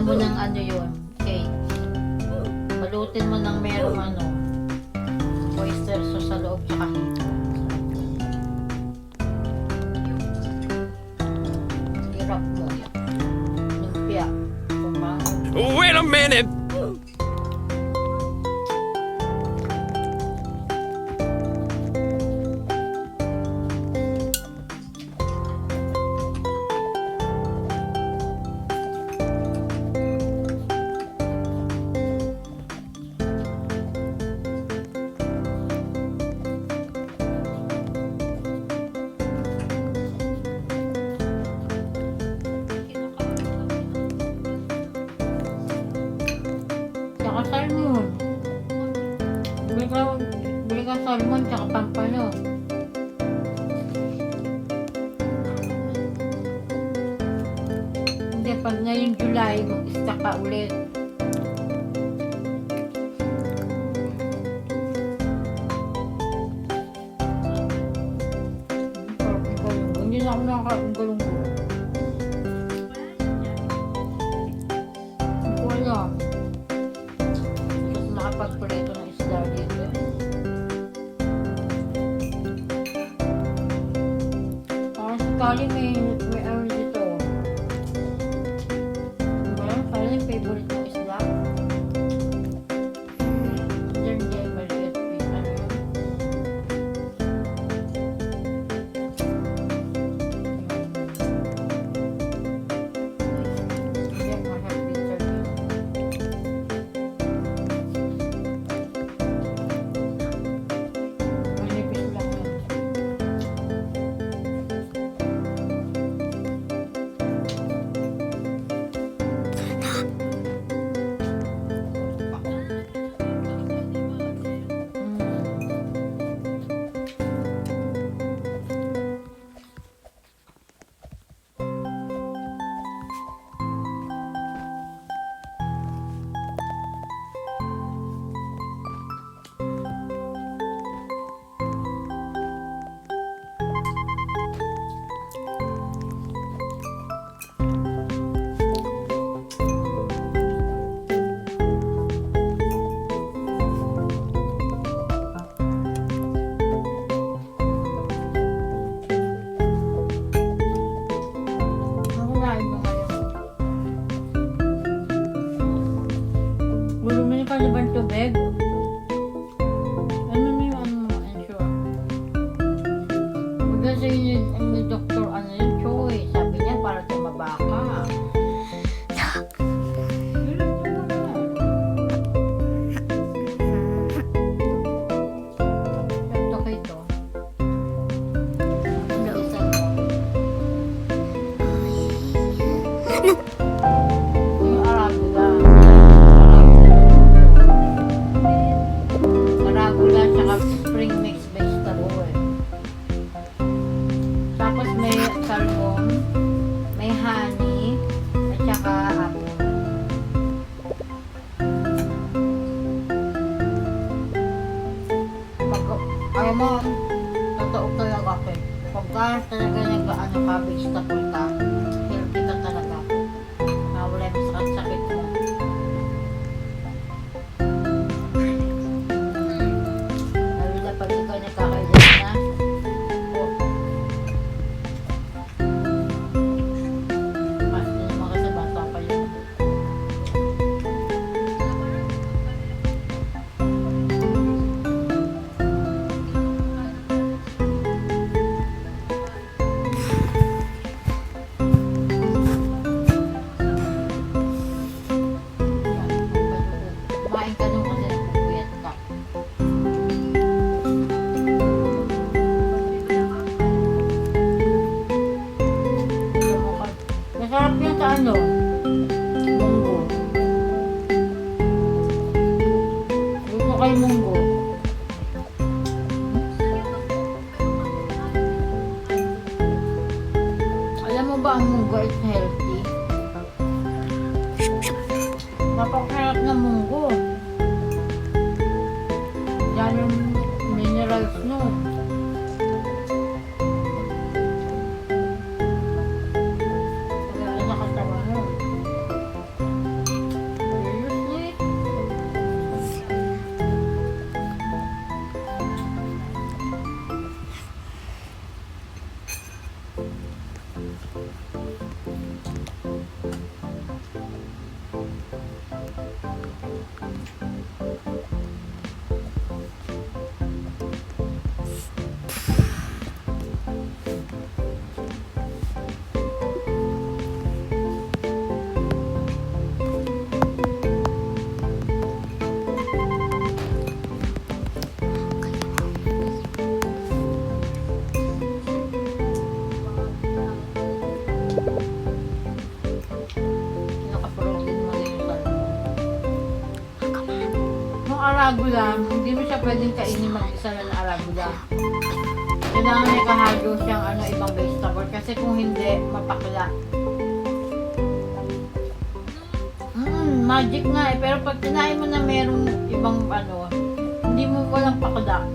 Lagyan mo ng ano yun, cake. Balutin mo ng merong ano, oyster sauce sa loob tsaka hito. Hirap mo. Lumpia. Wait a minute! Tsaka salmon. Bili ka salmon tsaka pampano. Hindi, pag ngayong July, mag-stock ka ulit. Hindi na ako nakakain galunggong. Hindi ko alam. Makapagpuleto ng isda dito. Parang sakali may ano dito. Diba? Parang yung favorite ng isda. Hindi, maliit. Ano yun? Hindi, mahal dito yun. Manipis lang yun. Ano kumain mo ngayon? Gulo ka na ba ng tubig? Ano na yung ano mo? Ensure. Kasi yung doktor, ano yung choy. Sabi niya, para tumaba ka. Yun lang tumaba. Ito kay ito. Bilisan mo. Yung arugula. Arugula tsaka spring mix vegetable. Tapos may salmon, may honey, at saka apple. Pag ayaw mo, totoo talaga ako eh. Pagka talaga nag-ano ka, vegetable ka, healthy ka talaga. Nawala yung sakit-sakit mo. Lalo na pag ikaw nagkakailan na, mas din naman kasi bata pa yun. Kumain ka nung kasi nagpupuyat ka. Masarap yan sa ano? Munggo. Gusto kay munggo. Alam mo ba ang munggo is healthy? Napakasarap ng munggo. Yan yung minerals no. Kaya nakatawan mo. arugula, hindi mo siya pwedeng kainin mag-isa lang na arugula. Kailangan may kahalo siyang ibang vegetable kasi kung hindi, mapakla. Magic nga eh. Pero pag kinain mo na merong ibang hindi mo walang pakla,